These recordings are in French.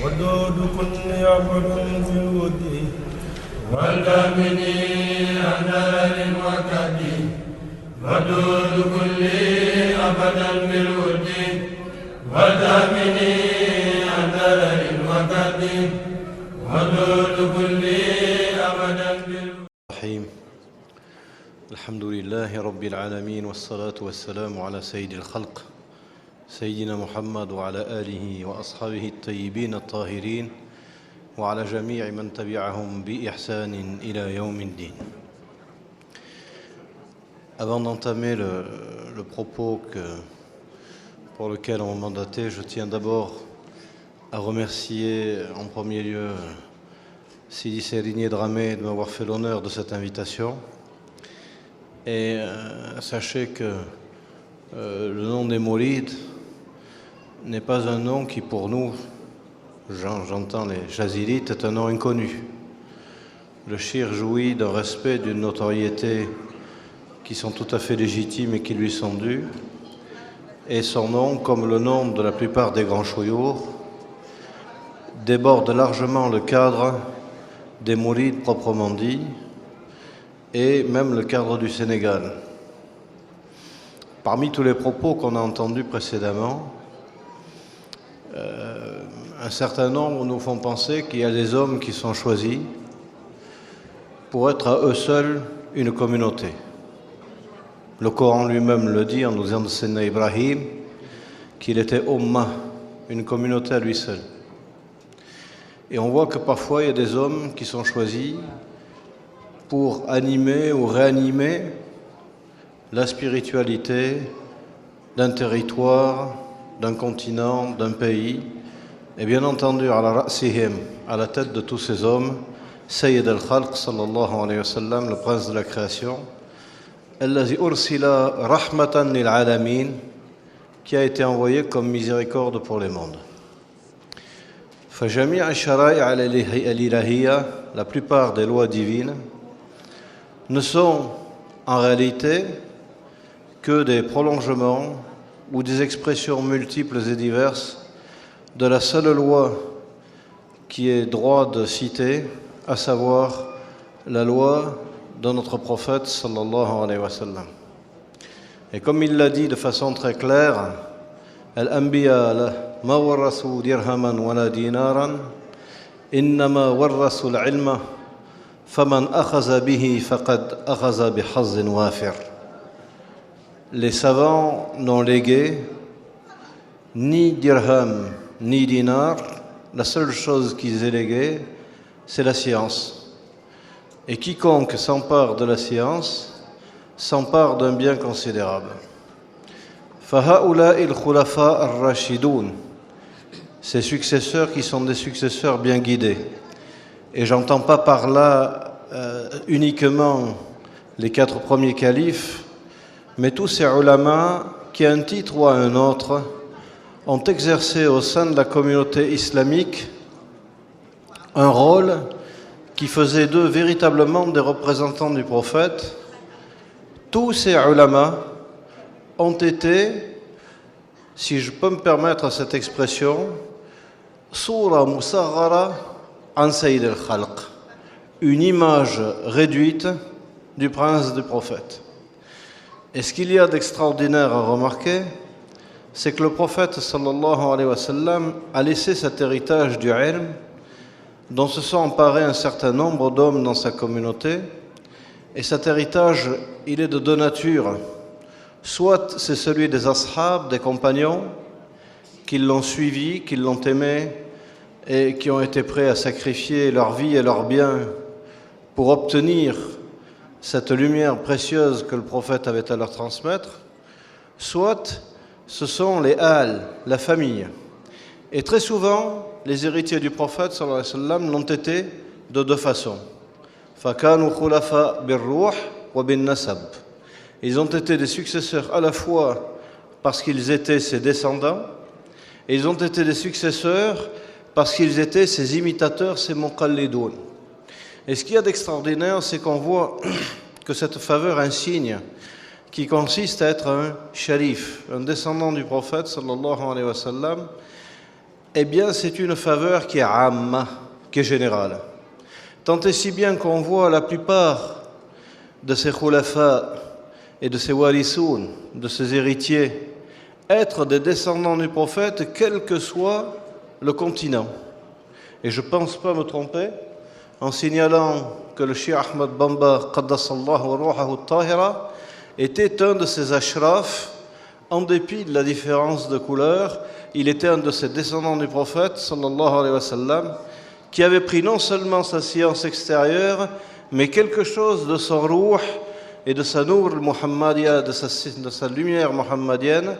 ودود كل عبد في الود والدامني أنار وكدي ودود كل أبدا بالود والدامني أنار وكدي ودود كل أبدا بالود. الحمد لله رب العالمين والصلاة والسلام على سيد الخلق سيدنا محمد وعلى آله وأصحابه الطيبين الطاهرين وعلى جميع من تبعهم بإحسان إلى يوم الدين. Avant d'entamer le propos pour lequel on m'a mandaté, je tiens d'abord à remercier en premier lieu Sidi Sérigné Dramé de m'avoir fait l'honneur de cette invitation. Et sachez que le nom des Mourides n'est pas un nom qui pour nous, j'entends les Jazilites, est un nom inconnu. Le shir jouit d'un respect, d'une notoriété qui sont tout à fait légitimes et qui lui sont dues. Et son nom, comme le nom de la plupart des grands chouyours, déborde largement le cadre des Mourides proprement dit, et même le cadre du Sénégal. Parmi tous les propos qu'on a entendus précédemment, un certain nombre nous font penser qu'il y a des hommes qui sont choisis pour être à eux seuls une communauté. Le Coran lui-même le dit en nous disant de Sénégal Ibrahim qu'il était Ummah, une communauté à lui seul. Et on voit que parfois il y a des hommes qui sont choisis pour animer ou réanimer la spiritualité d'un territoire, d'un continent, d'un pays, et bien entendu à la tête de tous ces hommes, Sayyid al-Khalq sallallahu alayhi wa sallam, le prince de la création, Allazi ursila rahmatan lil alamin, qui a été envoyé comme miséricorde pour les mondes. Fajami' al-shara'i' al-ilahiyya, la plupart des lois divines, ne sont en réalité que des prolongements ou des expressions multiples et diverses de la seule loi qui est droit de citer, à savoir la loi de notre prophète sallallahu alayhi wa sallam. Et comme il l'a dit de façon très claire, Al-Anbiya ma warrasu dirhaman wala dinaran, innama warrasu al-ilma faman akhaza bihi faqad akhaza bihazzin wafir. Les savants n'ont légué ni dirham ni dinar, la seule chose qu'ils aient léguée, c'est la science. Et quiconque s'empare de la science s'empare d'un bien considérable. Faha'ula'i al-khulafa ar-rashidoun, ces successeurs qui sont des successeurs bien guidés. Et j'entends pas par là uniquement les 4 premiers califes, mais tous ces ulama qui, à un titre ou à un autre, ont exercé au sein de la communauté islamique un rôle qui faisait d'eux véritablement des représentants du prophète. Tous ces ulama ont été, si je peux me permettre cette expression, soura musaghara an Sayyid al-Khalq, une image réduite du prince du prophète. Et ce qu'il y a d'extraordinaire à remarquer, c'est que le prophète sallallahu alayhi wa sallam a laissé cet héritage du ilm dont se sont emparés un certain nombre d'hommes dans sa communauté. Et cet héritage, il est de 2 natures. Soit c'est celui des ashab, des compagnons, qui l'ont suivi, qui l'ont aimé et qui ont été prêts à sacrifier leur vie et leurs biens pour obtenir cette lumière précieuse que le prophète avait à leur transmettre. Soit ce sont les al, la famille. Et très souvent, les héritiers du prophète sallallahu alayhi wa sallam l'ont été de 2 façons. Fakanu khulafa bir-ruh wa bin-nasab. Ils ont été des successeurs à la fois parce qu'ils étaient ses descendants, et ils ont été des successeurs parce qu'ils étaient ses imitateurs, ses muqallidoun. Et ce qu'il y a d'extraordinaire, c'est qu'on voit que cette faveur insigne qui consiste à être un sharif, un descendant du prophète sallallahu alayhi wa sallam, eh bien c'est une faveur qui est amma, qui est générale. Tant et si bien qu'on voit la plupart de ces khulafa et de ces warissoun, de ces héritiers, être des descendants du prophète, quel que soit le continent. Et je ne pense pas me tromper en signalant que le Cheikh Ahmad Bamba, Qaddasallahu ruhahu tahira, était un de ces ashraf, en dépit de la différence de couleur. Il était un de ces descendants du prophète, sallallahu alayhi wa sallam, qui avait pris non seulement sa science extérieure, mais quelque chose de son ruh et de sa nour muhammadiya, de sa lumière muhammadienne,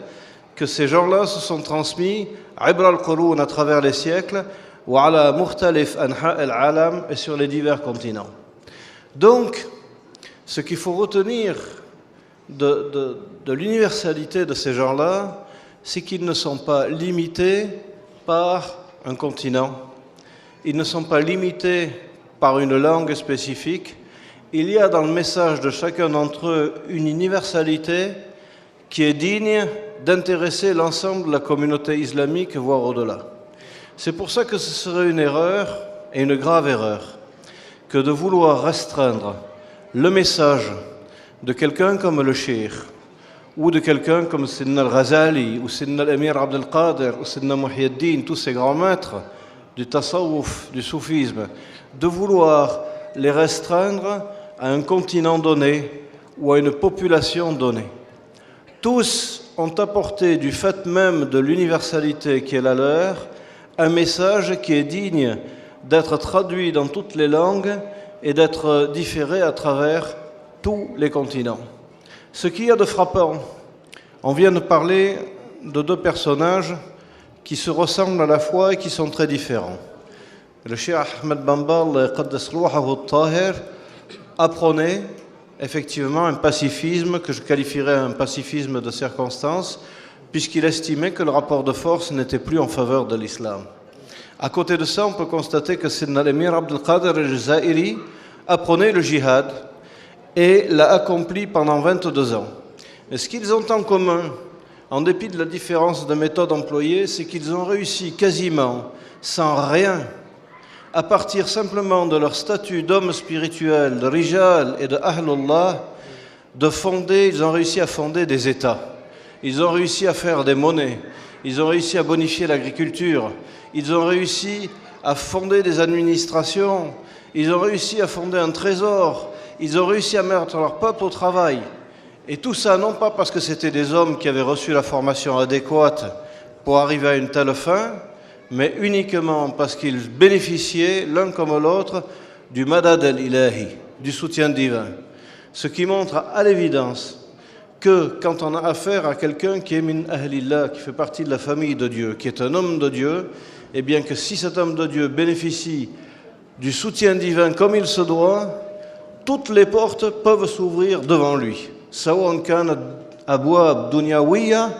que ces gens-là se sont transmis ibra al-qurun à travers les siècles, wa ala mukhtalif anha al-alam, et sur les divers continents. Donc, ce qu'il faut retenir de l'universalité de ces gens-là, c'est qu'ils ne sont pas limités par un continent, ils ne sont pas limités par une langue spécifique. Il y a dans le message de chacun d'entre eux une universalité qui est digne d'intéresser l'ensemble de la communauté islamique, voire au-delà. C'est pour ça que ce serait une erreur, et une grave erreur, que de vouloir restreindre le message de quelqu'un comme le Cheikh, ou de quelqu'un comme Sidna al-Ghazali, ou Sidna al-Amir Abd al-Qadir, ou Sidna Muhyiddin, tous ces grands maîtres du tasawwuf, du soufisme, de vouloir les restreindre à un continent donné ou à une population donnée. Tous ont apporté du fait même de l'universalité qui est la leur un message qui est digne d'être traduit dans toutes les langues et d'être différé à travers tous les continents. Ce qu'il y a de frappant, on vient de parler de deux personnages qui se ressemblent à la fois et qui sont très différents. Le Cheikh Ahmed Bamba, Qaddas Ruhahu Tahir, apprenait effectivement un pacifisme que je qualifierais un pacifisme de circonstance, puisqu'il estimait que le rapport de force n'était plus en faveur de l'islam. À côté de ça, on peut constater que Sidna al-Amir Abd al-Qadir al-Jazairi apprenait le djihad et l'a accompli pendant 22 ans. Et ce qu'ils ont en commun, en dépit de la différence de méthode employée, c'est qu'ils ont réussi quasiment sans rien, à partir simplement de leur statut d'homme spirituel, de rijal et de ahlullah, ils ont réussi à fonder des États. Ils ont réussi à faire des monnaies. Ils ont réussi à bonifier l'agriculture. Ils ont réussi à fonder des administrations. Ils ont réussi à fonder un trésor. Ils ont réussi à mettre leur peuple au travail. Et tout ça, non pas parce que c'était des hommes qui avaient reçu la formation adéquate pour arriver à une telle fin, mais uniquement parce qu'ils bénéficiaient, l'un comme l'autre, du madad al-ilahi, du soutien divin. Ce qui montre à l'évidence que quand on a affaire à quelqu'un qui est min ahlillah, qui fait partie de la famille de Dieu, qui est un homme de Dieu, eh bien que si cet homme de Dieu bénéficie du soutien divin comme il se doit, toutes les portes peuvent s'ouvrir devant lui. Sawan kanat abwab dunyawiya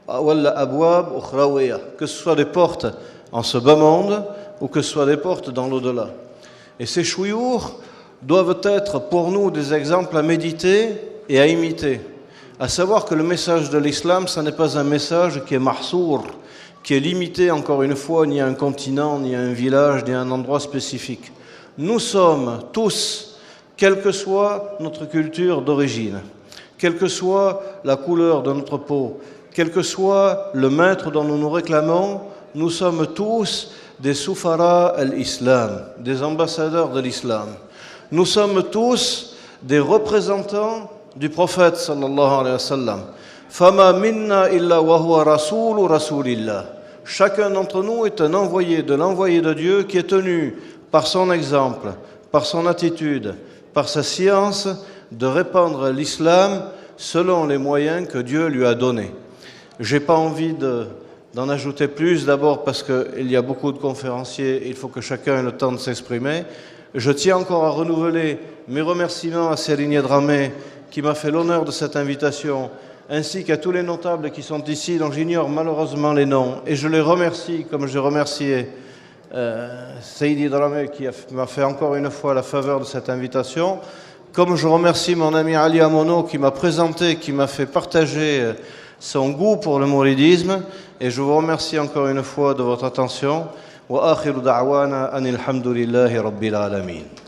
wala abwab ukhrawiya, que ce soit des portes en ce bas monde ou que ce soit des portes dans l'au-delà. Et ces chouyours doivent être pour nous des exemples à méditer et à imiter. À savoir que le message de l'islam, ce n'est pas un message qui est mahsour, qui est limité, encore une fois, ni à un continent, ni à un village, ni à un endroit spécifique. Nous sommes tous, quelle que soit notre culture d'origine, quelle que soit la couleur de notre peau, quel que soit le maître dont nous nous réclamons, nous sommes tous des soufara al-Islam, des ambassadeurs de l'islam. Nous sommes tous des représentants du prophète sallallahu alayhi wa sallam. Fama minna illa wa huwa rasoulu rasoulillah. Chacun d'entre nous est un envoyé de l'envoyé de Dieu qui est tenu par son exemple, par son attitude, par sa science de répandre l'islam selon les moyens que Dieu lui a donnés. Je n'ai pas envie d'en ajouter plus, d'abord parce qu'il y a beaucoup de conférenciers et il faut que chacun ait le temps de s'exprimer. Je tiens encore à renouveler mes remerciements à Céline Dramé qui m'a fait l'honneur de cette invitation, ainsi qu'à tous les notables qui sont ici, dont j'ignore malheureusement les noms. Et je les remercie, comme je remerciais Seydi Dramé qui m'a fait encore une fois la faveur de cette invitation, comme je remercie mon ami Ali Amono qui m'a présenté, qui m'a fait partager son goût pour le mouridisme. Et je vous remercie encore une fois de votre attention. Wa akhiru da'wana anil hamdulillahi rabbil alamin.